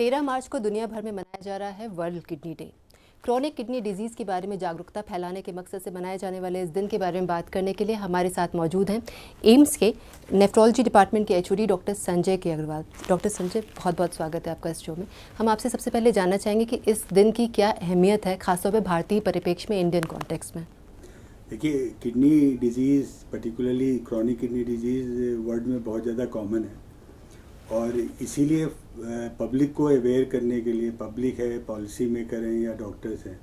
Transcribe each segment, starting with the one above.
13 मार्च को दुनिया भर में मनाया जा रहा है world kidney day. Chronic kidney disease के बारे में जागरूकता फैलाने के मकसद से मनाए जाने वाले इस दिन के बारे में बात करने के लिए हमारे साथ मौजूद हैं एम्स के नेफ्रोलॉजी डिपार्टमेंट के एचओडी डॉक्टर संजय के अग्रवाल। डॉक्टर संजय, बहुत बहुत स्वागत है आपका इस शो में। हम आपसे सबसे पहले जानना चाहेंगे कि इस दिन की क्या अहमियत है, खासतौर पर भारतीय परिप्रेक्ष्य में, इंडियन कॉन्टेक्स्ट में। देखिए, kidney disease particularly chronic kidney disease world में बहुत ज़्यादा कॉमन है और इसीलिए पब्लिक को अवेयर करने के लिए, पब्लिक है, पॉलिसी मेकर हैं या डॉक्टर्स हैं,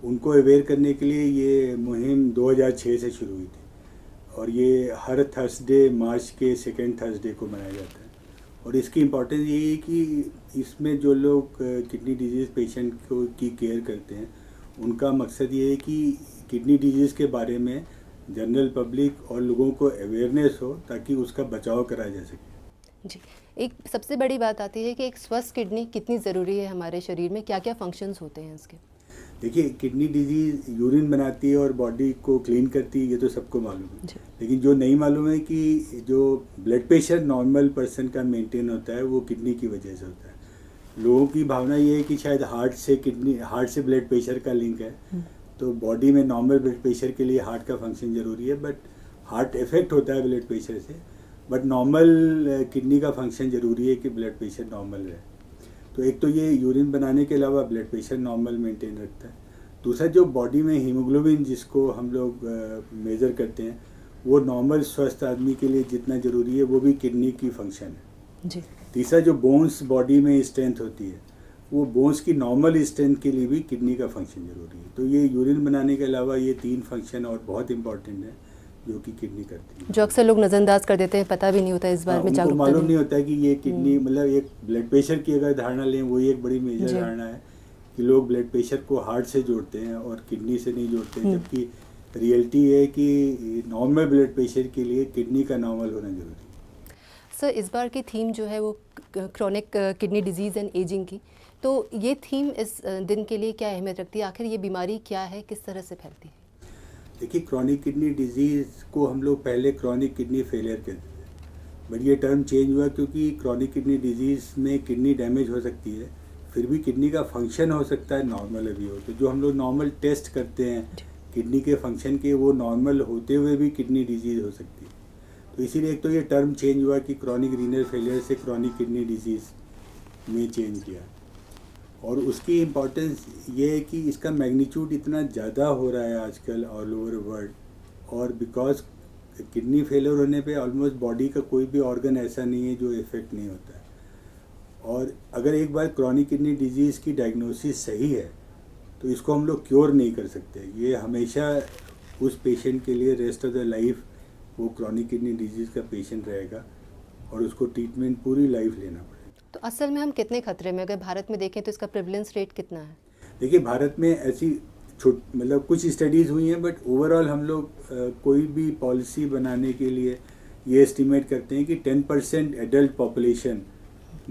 उनको अवेयर करने के लिए ये मुहिम 2006 से शुरू हुई थी और ये हर थर्सडे मार्च के सेकेंड थर्सडे को मनाया जाता है। और इसकी इम्पोर्टेंस ये है कि इसमें जो लोग किडनी डिजीज़ पेशेंट को की केयर करते हैं, उनका मकसद ये है कि किडनी डिजीज़ के बारे में जनरल पब्लिक और लोगों को अवेयरनेस हो ताकि उसका बचाव कराया जा सके। जी, एक सबसे बड़ी बात आती है कि एक स्वस्थ किडनी कितनी ज़रूरी है हमारे शरीर में, क्या क्या फंक्शंस होते हैं इसके? देखिए, किडनी डिजीज़ यूरिन बनाती है और बॉडी को क्लीन करती है, ये तो सबको मालूम है। लेकिन जो नहीं मालूम है कि जो ब्लड प्रेशर नॉर्मल पर्सन का मेंटेन होता है वो किडनी की वजह से होता है। लोगों की भावना ये है कि शायद हार्ट से ब्लड प्रेशर का लिंक है, तो बॉडी में नॉर्मल ब्लड प्रेशर के लिए हार्ट का फंक्शन ज़रूरी है, बट हार्ट इफेक्ट होता है ब्लड प्रेशर से, बट नॉर्मल किडनी का फंक्शन ज़रूरी है कि ब्लड प्रेशर नॉर्मल रहे। तो एक तो ये यूरिन बनाने के अलावा ब्लड प्रेशर नॉर्मल मेंटेन रखता है। दूसरा, जो बॉडी में हीमोग्लोबिन जिसको हम लोग मेज़र करते हैं, वो नॉर्मल स्वस्थ आदमी के लिए जितना ज़रूरी है वो भी किडनी की फंक्शन है जी। तीसरा, जो बोन्स बॉडी में स्ट्रेंथ होती है, वो बोन्स की नॉर्मल स्ट्रेंथ के लिए भी किडनी का फंक्शन ज़रूरी है। तो ये यूरिन बनाने के अलावा ये 3 फंक्शन और बहुत इंपॉर्टेंट है जो कि किडनी करती है, जो अक्सर लोग नज़रअंदाज कर देते हैं, पता भी नहीं होता इस बारे में, जागरूकता मालूम नहीं होता कि ये किडनी मतलब एक ब्लड प्रेशर की अगर धारणा लें, वही एक बड़ी मेजर धारणा है कि लोग ब्लड प्रेशर को हार्ट से जोड़ते हैं और किडनी से नहीं जोड़ते, जबकि रियलिटी है कि नॉर्मल ब्लड प्रेशर के लिए किडनी का नॉर्मल होना जरूरी है। सर, इस बार की थीम जो है वो chronic kidney disease and ageing की, तो ये थीम इस दिन के लिए क्या अहमियत रखती है? आखिर ये बीमारी क्या है, किस तरह से फैलती है? देखिए, क्रॉनिक किडनी डिजीज़ को हम लोग पहले क्रॉनिक किडनी फेलियर कहते थे, बट ये टर्म चेंज हुआ क्योंकि क्रॉनिक किडनी डिजीज़ में किडनी डैमेज हो सकती है, फिर भी किडनी का फंक्शन हो सकता है नॉर्मल अभी हो। तो जो हम लोग नॉर्मल टेस्ट करते हैं किडनी के फंक्शन के, वो नॉर्मल होते हुए भी किडनी डिजीज़ हो सकती है। तो इसीलिए एक तो ये टर्म चेंज हुआ कि क्रॉनिक रीनल फेलियर से क्रॉनिक किडनी डिजीज़ में चेंज किया। और उसकी इम्पोर्टेंस ये है कि इसका मैग्नीट्यूड इतना ज़्यादा हो रहा है आजकल ऑल ओवर वर्ल्ड, और बिकॉज किडनी फेलियर होने पे ऑलमोस्ट बॉडी का कोई भी ऑर्गन ऐसा नहीं है जो इफेक्ट नहीं होता है। और अगर एक बार क्रॉनिक किडनी डिजीज़ की डायग्नोसिस सही है तो इसको हम लोग क्योर नहीं कर सकते। ये हमेशा उस पेशेंट के लिए रेस्ट ऑफ द लाइफ वो क्रॉनिक किडनी डिजीज़ का पेशेंट रहेगा और उसको ट्रीटमेंट पूरी लाइफ लेना पड़ेगा। तो असल में हम कितने खतरे में, अगर भारत में देखें तो इसका प्रेवलेंस रेट कितना है? देखिए, भारत में ऐसी मतलब कुछ स्टडीज़ हुई हैं, बट ओवरऑल हम लोग कोई भी पॉलिसी बनाने के लिए ये एस्टिमेट करते हैं कि 10% एडल्ट पॉपुलेशन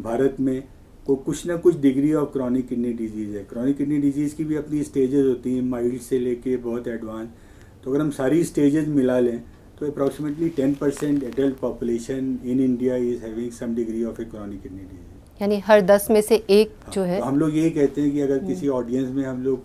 भारत में को कुछ ना कुछ degree of chronic kidney disease है। क्रॉनिक किडनी डिजीज़ की भी अपनी स्टेजेस होती हैं, माइल्ड से लेके बहुत एडवांस। तो अगर हम सारी स्टेजेस मिला लें तो approximately 10% adult population in India is having some degree of a chronic kidney disease. यानी हर 10 में से एक जो है। तो हम लोग यही कहते हैं कि अगर किसी ऑडियंस में हम लोग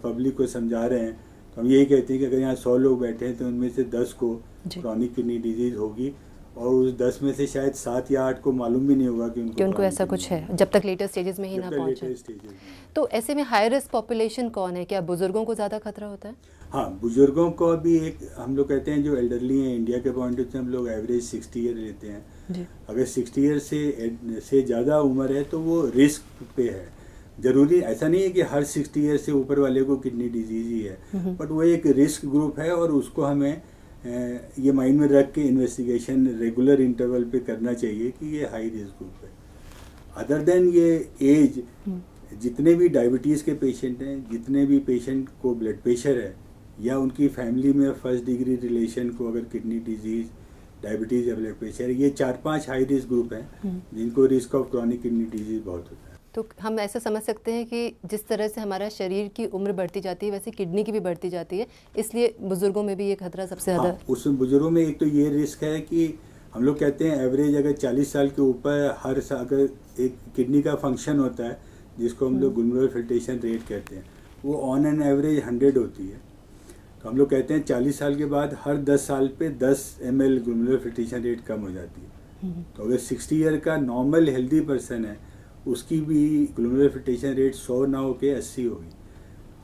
पब्लिक को समझा रहे हैं तो हम यही कहते हैं कि अगर यहाँ 100 लोग बैठे हैं तो उनमें से 10 को क्रॉनिक किडनी डिजीज़ होगी, और उस 10 में से शायद 7 या 8 को मालूम भी नहीं होगा कि उनको ऐसा कुछ है, जब तक लेटर स्टेजेस में ही ना पहुंचे। तो ऐसे में हाई रिस्क पॉपुलेशन कौन है? क्या बुजुर्गों को ज़्यादा खतरा होता है? हाँ, बुजुर्गों को भी एक हम लोग कहते हैं जो एल्डरली हैं, इंडिया के पॉइंट ऑफ से हम लोग एवरेज 60 ईयर लेते हैं जी। अगर 60 ईयर से ज़्यादा उम्र है तो वो रिस्क पे है। ज़रूरी ऐसा नहीं है कि हर 60 ईयर से ऊपर वाले को किडनी डिजीज़ ही है, बट वो एक रिस्क ग्रुप है और उसको हमें ये माइंड में रख के इन्वेस्टिगेशन रेगुलर इंटरवल पे करना चाहिए कि ये हाई रिस्क ग्रुप है। अदर देन ये एज, जितने भी डायबिटीज़ के पेशेंट हैं, जितने भी पेशेंट को ब्लड प्रेशर है या उनकी फैमिली में फर्स्ट डिग्री रिलेशन को अगर किडनी डिजीज़, डायबिटीज़ या ब्लड प्रेशर, ये 4-5 हाई रिस्क ग्रुप हैं जिनको risk of chronic kidney disease बहुत होता है। तो हम ऐसा समझ सकते हैं कि जिस तरह से हमारा शरीर की उम्र बढ़ती जाती है वैसे किडनी की भी बढ़ती जाती है, इसलिए बुजुर्गों में भी ये खतरा सबसे ज़्यादा। उसमें बुजुर्गों में एक तो ये रिस्क है कि हम लोग कहते हैं एवरेज अगर 40 साल के ऊपर हर साल अगर एक किडनी का फंक्शन होता है जिसको हम लोग ग्लोमेरुलर फिल्ट्रेशन रेट कहते हैं, वो ऑन एन एवरेज 100 होती है। तो हम लोग कहते हैं 40 साल के बाद हर 10 साल पे 10 ml ग्लोमेरुलर फिल्ट्रेशन रेट कम हो जाती है। तो अगर 60 ईयर का नॉर्मल हेल्दी पर्सन है उसकी भी ग्लोमेरुलर फिल्ट्रेशन रेट 100 ना होके 80 होगी,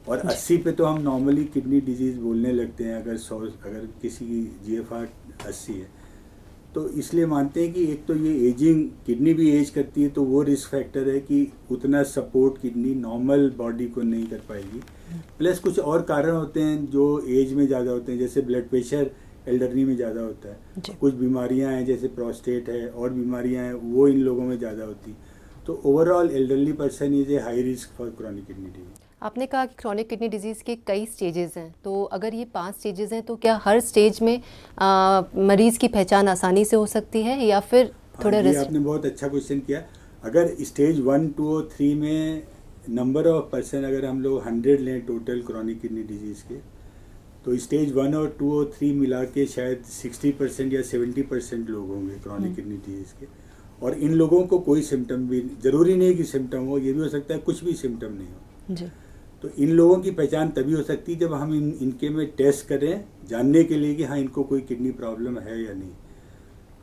और 80 पे तो हम नॉर्मली किडनी डिजीज़ बोलने लगते हैं अगर किसी की GFR 80 है। तो इसलिए मानते हैं कि एक तो ये एजिंग, किडनी भी एज करती है तो वो रिस्क फैक्टर है कि उतना सपोर्ट किडनी नॉर्मल बॉडी को नहीं कर पाएगी। प्लस कुछ और कारण होते हैं जो एज में ज़्यादा होते हैं, जैसे ब्लड प्रेशर एल्डरली में ज़्यादा होता है, कुछ बीमारियां हैं जैसे प्रोस्टेट है और बीमारियां हैं वो इन लोगों में ज़्यादा होती हैं। तो overall elderly person is a high risk for chronic kidney disease. आपने कहा कि क्रॉनिक किडनी डिजीज़ के कई स्टेजेस हैं, तो अगर ये 5 स्टेजेस हैं तो क्या हर स्टेज में मरीज़ की पहचान आसानी से हो सकती है या फिर थोड़ा रिस्क? आपने बहुत अच्छा क्वेश्चन किया। अगर स्टेज 1, 2 और 3 में नंबर ऑफ पर्सन अगर हम लोग 100 लें टोटल क्रॉनिक किडनी डिजीज़ के, तो स्टेज 1 और 2 और 3 मिला के शायद 60% या 70% लोग होंगे क्रॉनिक किडनी डिजीज़ के। और इन लोगों को कोई सिम्टम भी, ज़रूरी नहीं कि सिम्टम हो, ये भी हो सकता है कुछ भी सिम्टम नहीं हो जी। तो इन लोगों की पहचान तभी हो सकती है जब हम इनके में टेस्ट करें जानने के लिए कि हाँ इनको कोई किडनी प्रॉब्लम है या नहीं।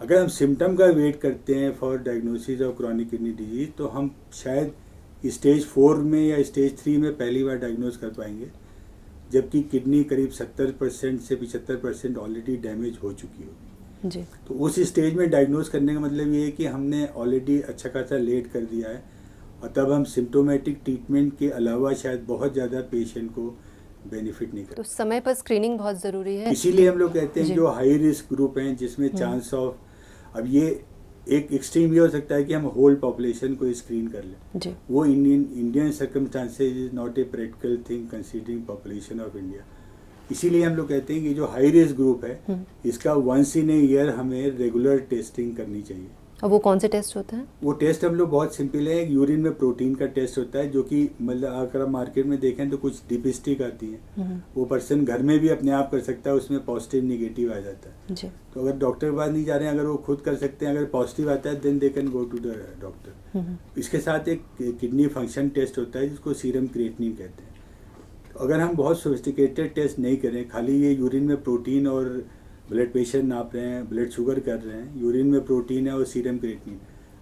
अगर हम सिम्टम का वेट करते हैं for diagnosis of chronic kidney disease तो हम शायद स्टेज 4 में या स्टेज 3 में पहली बार डायग्नोज कर पाएंगे, जबकि किडनी करीब 70% से 75% ऑलरेडी डैमेज हो चुकी होगी जी। तो उस स्टेज में डायग्नोज करने का मतलब ये है कि हमने ऑलरेडी अच्छा खासा लेट कर दिया है, और तब हम सिम्टोमेटिक ट्रीटमेंट के अलावा शायद बहुत ज़्यादा पेशेंट को बेनिफिट नहीं कर। तो समय पर स्क्रीनिंग बहुत ज़रूरी है, इसीलिए हम लोग कहते हैं जो हाई रिस्क ग्रुप हैं जिसमें चांस ऑफ, अब ये एक एक्सट्रीम ये हो सकता है कि हम होल पॉपुलेशन को स्क्रीन कर लें जी। वो Indian circumstances is not a practical thing considering population of India. इसीलिए हम लोग कहते हैं कि जो हाई रिस्क ग्रुप है इसका वंस इन ए ईयर हमें रेगुलर टेस्टिंग करनी चाहिए। और वो कौन से टेस्ट होते हैं? वो टेस्ट हम लोग बहुत सिंपल है, यूरिन में प्रोटीन का टेस्ट होता है जो कि मतलब अगर आप मार्केट में देखें तो कुछ डिपिस्टिक आती है, वो पर्सन घर में भी अपने आप कर सकता है, उसमें पॉजिटिव निगेटिव आ जाता है जी। तो अगर डॉक्टर के पास नहीं जा रहे हैं, अगर वो खुद कर सकते हैं, अगर पॉजिटिव आता है then they can go to the doctor. इसके साथ एक किडनी फंक्शन टेस्ट होता है जिसको सीरम क्रिएटिनिन कहते हैं। तो अगर हम बहुत सोफिस्टिकेटेड टेस्ट नहीं करें, खाली ये यूरिन में प्रोटीन और ब्लड प्रेशर नाप रहे हैं, ब्लड शुगर कर रहे हैं, यूरिन में प्रोटीन है और सीरम क्रिएटिनिन,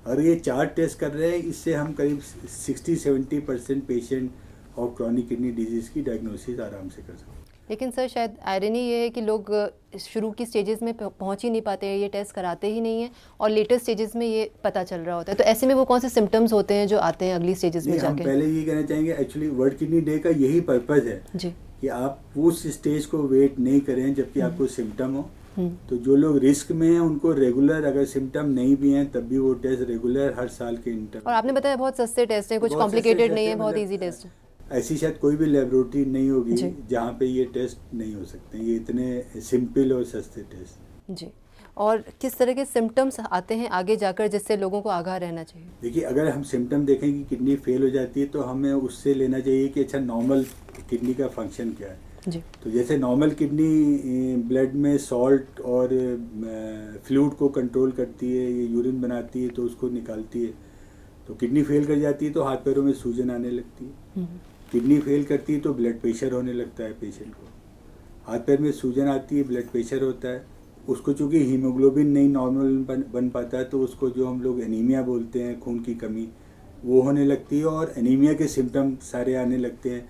और ये 4 टेस्ट कर रहे हैं, इससे हम करीब 60-70% patient of chronic kidney disease की डायग्नोसिस आराम से कर सकते हैं। लेकिन सर शायद आयरनी ये है कि लोग शुरू की स्टेजेस में पहुंच ही नहीं पाते हैं, ये टेस्ट कराते ही नहीं हैं और लेटर स्टेजेस में ये पता चल रहा होता है। तो ऐसे में वो कौन से सिम्टम्स होते हैं जो आते हैं अगली स्टेजेस में जाके? हम पहले ये कहना चाहेंगे एक्चुअली वर्ल्ड किडनी डे का यही पर्पज़ है जी कि आप उस स्टेज को वेट नहीं करें जबकि आपको सिम्टम हो। तो जो लोग रिस्क में हैं उनको रेगुलर, अगर सिम्टम नहीं भी हैं तब भी वो टेस्ट रेगुलर हर साल के इंटरवल। और आपने बताया बहुत सस्ते टेस्ट हैं, कुछ कॉम्प्लिकेटेड नहीं है, बहुत इजी टेस्ट है। ऐसी शायद कोई भी लेबोरेटरी नहीं होगी जहाँ पे ये टेस्ट नहीं हो सकते, ये इतने सिंपल और सस्ते टेस्ट। जी। और किस तरह के सिम्टम्स आते हैं आगे जाकर जिससे लोगों को आगाह रहना चाहिए? देखिए अगर हम सिम्टम देखें कि किडनी फेल हो जाती है तो हमें उससे लेना चाहिए कि अच्छा नॉर्मल किडनी का फंक्शन क्या है जी। तो जैसे नॉर्मल किडनी ब्लड में सॉल्ट और फ्लूइड को कंट्रोल करती है, ये यूरिन बनाती है तो उसको निकालती है। तो किडनी फेल कर जाती है तो हाथ पैरों में सूजन आने लगती है। किडनी फेल करती है तो ब्लड प्रेशर होने लगता है पेशेंट को, हाथ पैर में सूजन आती है, ब्लड प्रेशर होता है। उसको चूँकि हीमोग्लोबिन नहीं नॉर्मल बन पाता है तो उसको जो हम लोग एनीमिया बोलते हैं, खून की कमी, वो होने लगती है और एनीमिया के सिम्टम सारे आने लगते हैं।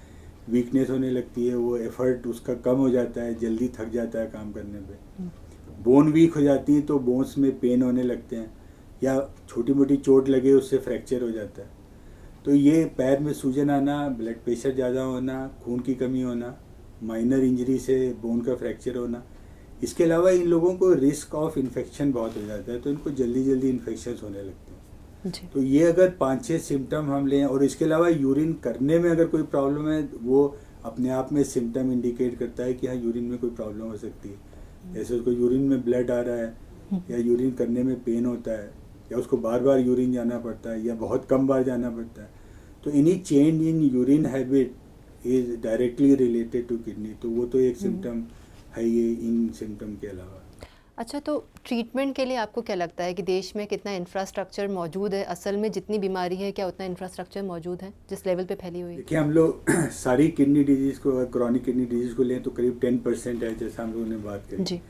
वीकनेस होने लगती है, वो एफर्ट उसका कम हो जाता है, जल्दी थक जाता है काम करने पे। बोन वीक हो जाती है तो बोन्स में पेन होने लगते हैं, या छोटी मोटी चोट लगे उससे फ्रैक्चर हो जाता है। तो ये पैर में सूजन आना, ब्लड प्रेशर ज़्यादा होना, खून की कमी होना, माइनर इंजरी से बोन का फ्रैक्चर होना, इसके अलावा इन लोगों को रिस्क ऑफ इन्फेक्शन बहुत हो जाता है तो इनको जल्दी जल्दी इन्फेक्शन होने लगते हैं जी। तो ये अगर 5-6 सिम्टम हम लें, और इसके अलावा यूरिन करने में अगर कोई प्रॉब्लम है वो अपने आप में सिम्टम इंडिकेट करता है कि हाँ यूरिन में कोई प्रॉब्लम हो सकती है। जैसे उसको यूरिन में ब्लड आ रहा है या यूरिन करने में पेन होता है या उसको बार बार यूरिन जाना पड़ता है या बहुत कम बार जाना पड़ता है, तो any change in urine habit is directly related to kidney, तो वो तो एक सिम्टम है ये इन सिम्टम के अलावा। अच्छा, तो ट्रीटमेंट के लिए आपको क्या लगता है कि देश में कितना इंफ्रास्ट्रक्चर मौजूद है? असल में जितनी बीमारी है, क्या उतना इंफ्रास्ट्रक्चर मौजूद है जिस लेवल पे फैली हुई है? देखिए, हम लोग सारी किडनी डिजीज़ को, क्रॉनिक किडनी डिजीज़ को लें तो करीब 10% है, जैसा हम लोगों ने बात करी जी।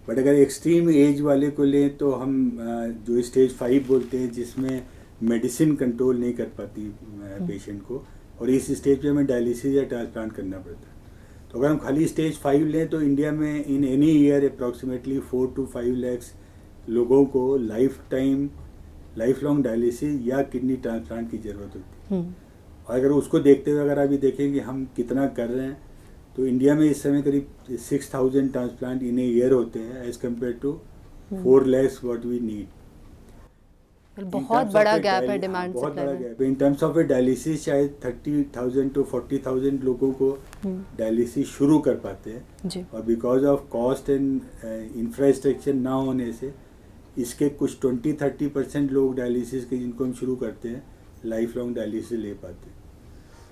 बट अगर एक्सट्रीम एज वाले को लें तो हम जो स्टेज 5 बोलते हैं, जिसमें मेडिसिन कंट्रोल नहीं कर पाती पेशेंट को, और इस स्टेज पे हमें डायलिसिस या ट्रांसप्लांट करना पड़ता है। तो अगर हम खाली स्टेज 5 लें तो इंडिया में in any year approximately 4 to 5 lakhs लोगों को लाइफ लॉन्ग डायलिसिस या किडनी ट्रांसप्लांट की ज़रूरत होती है। और अगर उसको देखते हुए अगर अभी देखें कि हम कितना कर रहे हैं, तो इंडिया में इस समय करीब 6,000 ट्रांसप्लांट इन ए ईयर होते हैं as compared to 4 lakhs what we need. बहुत बड़ा गैप है डिमांड बहुत सप्लाई बड़ा में। गैप है। इन टर्म्स ऑफ ए डायलिसिस शायद 30,000 to 40,000 लोगों को डायलिसिस शुरू कर पाते हैं, जी। और because of cost and infrastructure ना होने से इसके कुछ 20-30% लोग डायलिसिस के जिनको हम शुरू करते हैं लाइफ लॉन्ग डायलिसिस ले पाते हैं।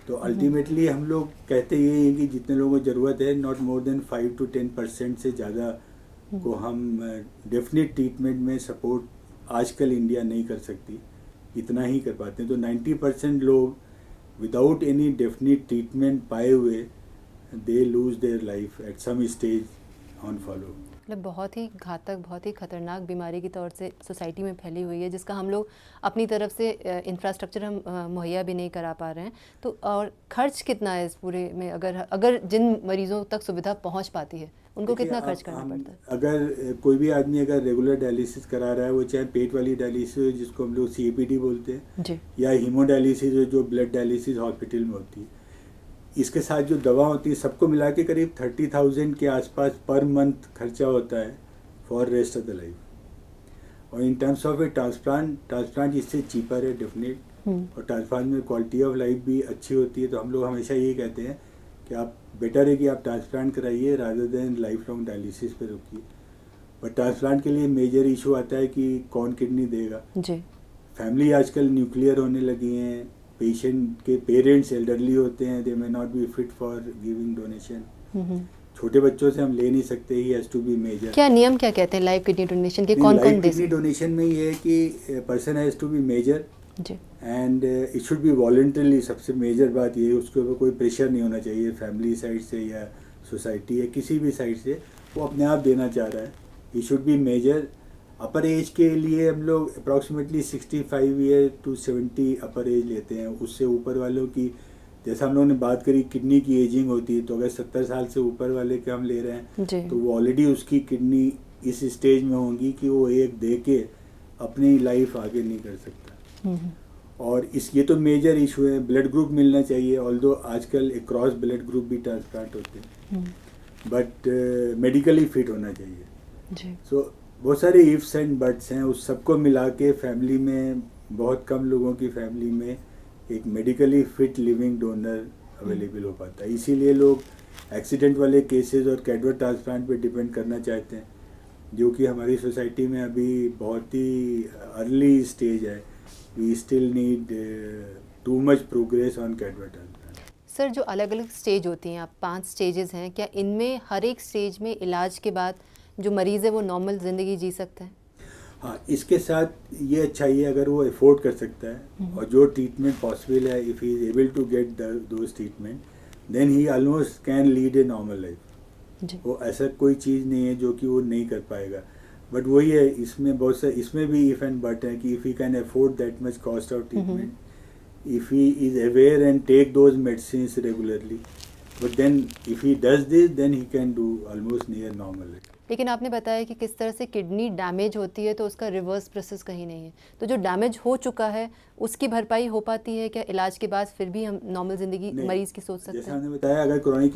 तो अल्टीमेटली हम लोग कहते ये हैं कि जितने लोगों को ज़रूरत है, नॉट मोर देन 5 to 10% से ज़्यादा को हम डेफिनेट ट्रीटमेंट में सपोर्ट आजकल इंडिया नहीं कर सकती, इतना ही कर पाते हैं। तो 90% लोग विदाउट एनी डेफिनेट ट्रीटमेंट पाए हुए they lose their life at some stage on follow. मतलब बहुत ही घातक, बहुत ही खतरनाक बीमारी की तौर से सोसाइटी में फैली हुई है, जिसका हम लोग अपनी तरफ से इंफ्रास्ट्रक्चर हम मुहैया भी नहीं करा पा रहे हैं। तो और खर्च कितना है इस पूरे में? अगर जिन मरीजों तक सुविधा पहुंच पाती है उनको कितना खर्च करना पड़ता है? अगर कोई भी आदमी अगर रेगुलर डायलिसिस करा रहा है, वो चाहे पेट वाली डायलिसिस हो जिसको हम लोग CAPD बोलते हैं जी, या हीमोडायलिसिस हो जो ब्लड डायलिसिस हॉस्पिटल में होती है, इसके साथ जो दवा होती है, सबको मिला के करीब 30,000 के आसपास पर मंथ खर्चा होता है for rest of the life. और in terms of a transplant इससे चीपर है डेफिनेट, और ट्रांसप्लांट में क्वालिटी ऑफ लाइफ भी अच्छी होती है। तो हम लोग हमेशा यही कहते हैं कि आप बेटर है कि आप ट्रांसप्लांट कराइए rather than life long dialysis पे रुकिए। बट ट्रांसप्लांट के लिए मेजर इशू आता है कि कौन किडनी देगा। जी। फैमिली आजकल न्यूक्लियर होने लगी हैं, पेशेंट के पेरेंट्स एल्डरली होते हैं, they may not be fit for giving donation. छोटे बच्चों से हम ले नहीं सकते, he has to be major. क्या नियम क्या कहते हैं लाइव किडनी डोनेशन के? कौन कौन दे सकते हैं? डोनेशन में ये है कि person has to be major जी, and it should be voluntarily. सबसे मेजर बात ये है, उसके ऊपर कोई प्रेशर नहीं होना चाहिए फैमिली साइड से या सोसाइटी या किसी भी साइड से। वो अपने आप देना चाह रहा है, he should be major. Upper age के लिए हम लोग approximately 65 year to 70 upper age लेते हैं। उससे ऊपर वालों की, जैसा हम लोगों ने बात करी, किडनी की एजिंग होती है, तो अगर 70 साल से ऊपर वाले के हम ले रहे हैं जी। तो वो ऑलरेडी उसकी किडनी इस स्टेज में होंगी कि वो एक दे के अपनी लाइफ आगे नहीं कर सकता। और ये तो मेजर इशू है। ब्लड ग्रुप मिलना चाहिए, ऑल्दो आजकल क्रॉस ब्लड ग्रुप भी ट्रांसप्लांट होते हैं, बट मेडिकली फिट होना चाहिए। जी। सो बहुत सारे इफ्स एंड बट्स हैं, उस सबको मिला के फैमिली में, बहुत कम लोगों की फैमिली में एक medically fit living donor available हो पाता है। इसीलिए लोग एक्सीडेंट वाले केसेस और कैडवर ट्रांसप्लांट पे डिपेंड करना चाहते हैं, जो कि हमारी सोसाइटी में अभी बहुत ही अर्ली स्टेज है। We still need too much progress on cadaver transplant. Sir, जो अलग अलग स्टेज होती हैं, आप 5 स्टेजेस हैं, क्या इनमें हर एक स्टेज में इलाज के बाद जो मरीज़ है वो नॉर्मल ज़िंदगी जी सकते हैं? हाँ, इसके साथ ये अच्छा ही है अगर वो अफोर्ड कर सकता है और जो ट्रीटमेंट पॉसिबल है, if he is able to get those treatment, then he almost can lead a normal life. वो ऐसा कोई चीज़ नहीं है जो कि वो नहीं कर पाएगा। बट वही है, इसमें बहुत सा, इसमें भी इफ एंड बट है कि if he can afford that much cost of treatment, if he is aware and take those medicines regularly, but then if he does this, then he can do almost near normal. लेकिन आपने बताया कि किस तरह से kidney damage होती है तो उसका रिवर्स प्रोसेस कहीं नहीं है। तो जो डैमेज हो चुका है उसकी भरपाई हो पाती है क्या इलाज के बाद? फिर भी हम नॉर्मल ज़िंदगी मरीज की सोच सकते हैं? जैसा हमने बताया, अगर क्रॉनिक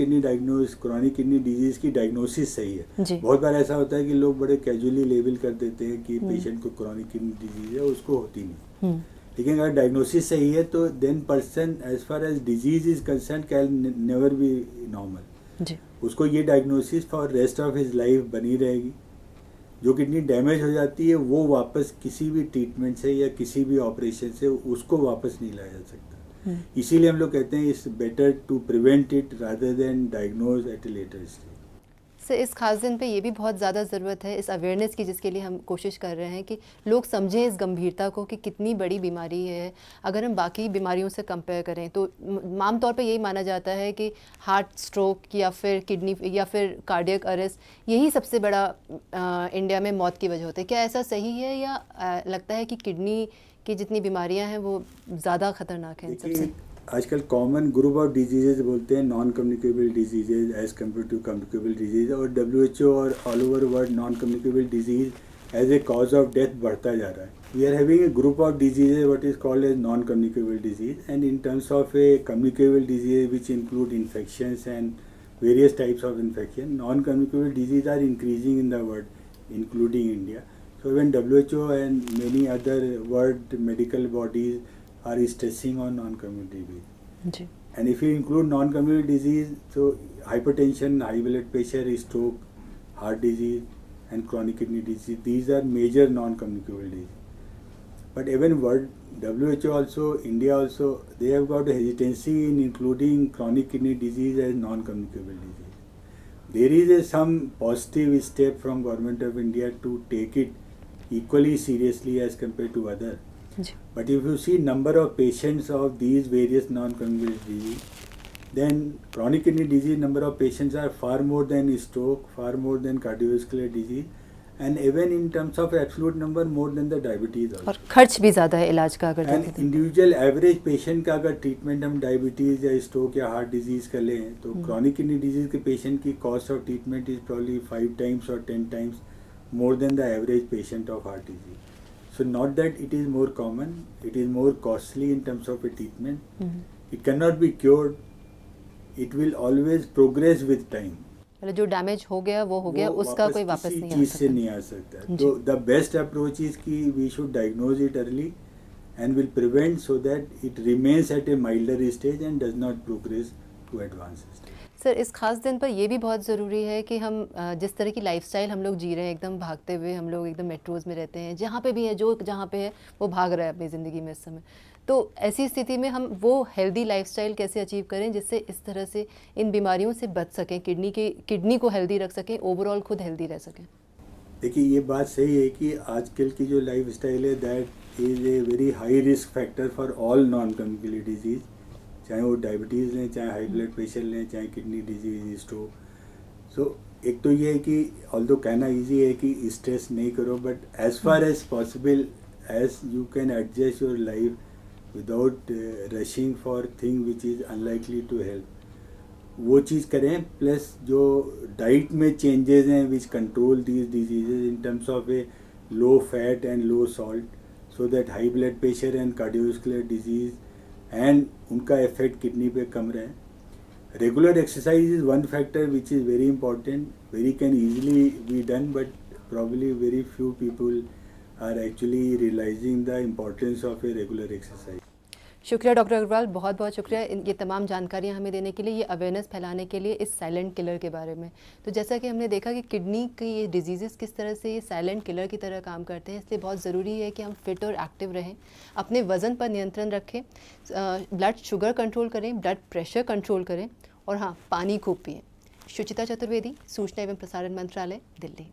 किडनी डिजीज की डायग्नोसिस सही है, बहुत बार ऐसा होता है कि लोग बड़े कैजुअली लेबल कर देते हैं कि पेशेंट को क्रॉनिक किडनी डिजीज है, उसको होती नहीं। लेकिन अगर डायग्नोसिस सही है तो then person as far as disease is concern can never be normal. उसको ये diagnosis for rest of his life बनी रहेगी। जो किडनी डैमेज हो जाती है वो वापस किसी भी ट्रीटमेंट से या किसी भी ऑपरेशन से उसको वापस नहीं लाया जा सकता। इसीलिए हम लोग कहते हैं it's better to prevent it rather than diagnose at a later stage. से इस खास दिन पे ये भी बहुत ज़्यादा ज़रूरत है इस अवेयरनेस की, जिसके लिए हम कोशिश कर रहे हैं कि लोग समझें इस गंभीरता को कि कितनी बड़ी बीमारी है। अगर हम बाकी बीमारियों से कंपेयर करें तो आमतौर पे यही माना जाता है कि हार्ट स्ट्रोक या फिर किडनी या फिर कार्डियक अरेस्ट यही सबसे बड़ा इंडिया में मौत की वजह होती है। क्या ऐसा सही है या लगता है कि किडनी की जितनी बीमारियाँ हैं वो ज़्यादा ख़तरनाक हैं इन सबसे? आजकल कॉमन ग्रुप ऑफ डिजीजेज बोलते हैं non communicable diseases as compared to communicable disease, और WHO और all over world non communicable disease as a cause of death बढ़ता जा रहा है. We are having a group of diseases what is called as non communicable disease, and in terms of a communicable disease which include infections and various types of infection, non-communicable disease are increasing in the world, including India. So when WHO and many other world medical bodies are stressing on non-communicable disease. And if you include non-communicable disease, so hypertension, high blood pressure, stroke, heart disease and chronic kidney disease, these are major non-communicable disease. But even world, WHO also, India also, they have got a hesitancy in including chronic kidney disease as non-communicable disease. There is some positive step from government of India to take it equally seriously as compared to other. But if you see number of patients of these various non-communicable disease, then chronic kidney disease number of patients are far more than stroke, far more than cardiovascular disease, and even in terms of absolute number more than the diabetes also. और खर्च भी ज़्यादा है इलाज का अगर देखें तो इंडिविजुअल एवरेज पेशेंट का अगर ट्रीटमेंट हम डायबिटीज़ या स्ट्रोक या हार्ट डिजीज़ का लें तो क्रोनिक किडनी डिजीज़ के पेशेंट की cost of treatment is probably 5 times or 10 times more than the average patient of heart disease. So not that it is more common, it is more costly in terms of a treatment. It cannot be cured. It will always progress with time. मतलब जो damage हो गया वो हो गया, उसका कोई वापस नहीं आ चीज से नहीं आ सकता. तो द बेस्ट अप्रोच इज कि we should diagnose it early and will prevent so that it remains at a milder stage and does not progress to advance stage. Sir इस खास दिन पर यह भी बहुत ज़रूरी है कि हम जिस तरह की लाइफस्टाइल हम लोग जी रहे हैं, एकदम भागते हुए हम लोग एकदम मेट्रोज़ में रहते हैं, जहाँ पे भी है जो जहाँ पे है वो भाग रहा है अपनी ज़िंदगी में इस समय. तो ऐसी स्थिति में हम वो हेल्दी लाइफस्टाइल कैसे अचीव करें जिससे इस तरह से इन बीमारियों से बच सकें, किडनी को हेल्दी रख सकें, ओवरऑल खुद हेल्दी रह सकें? देखिए ये बात सही है कि आजकल की जो लाइफस्टाइल है that is a very high risk factor for all non communicable disease, चाहे वो डायबिटीज़ लें, चाहे हाई ब्लड प्रेशर लें, चाहे किडनी डिजीज, स्ट्रोक. सो एक तो ये है कि ऑल्दो कहना इजी है कि स्ट्रेस नहीं करो, but as far as possible as you can adjust your life without rushing for thing which is unlikely to help, वो चीज़ करें. प्लस जो डाइट में चेंजेस हैं which control these diseases in terms of a low fat and low salt, so that high blood pressure and cardiovascular disease and उनका effect kidney पे कम रहे. Regular exercise is one factor which is very important, very can easily be done, but probably very few people are actually realising the importance of a regular exercise. शुक्रिया doctor Agarwal, बहुत बहुत शुक्रिया ये तमाम जानकारियां हमें देने के लिए, ये अवेयरनेस फैलाने के लिए इस साइलेंट किलर के बारे में. तो जैसा कि हमने देखा कि किडनी की ये डिजीज़ किस तरह से ये साइलेंट किलर की तरह काम करते हैं, इसलिए बहुत ज़रूरी है कि हम फिट और एक्टिव रहें, अपने वज़न पर नियंत्रण रखें, ब्लड शुगर कंट्रोल करें, ब्लड प्रेशर कंट्रोल करें और हाँ, पानी खूब पिएँ. शुचिता चतुर्वेदी, सूचना एवं प्रसारण मंत्रालय, दिल्ली.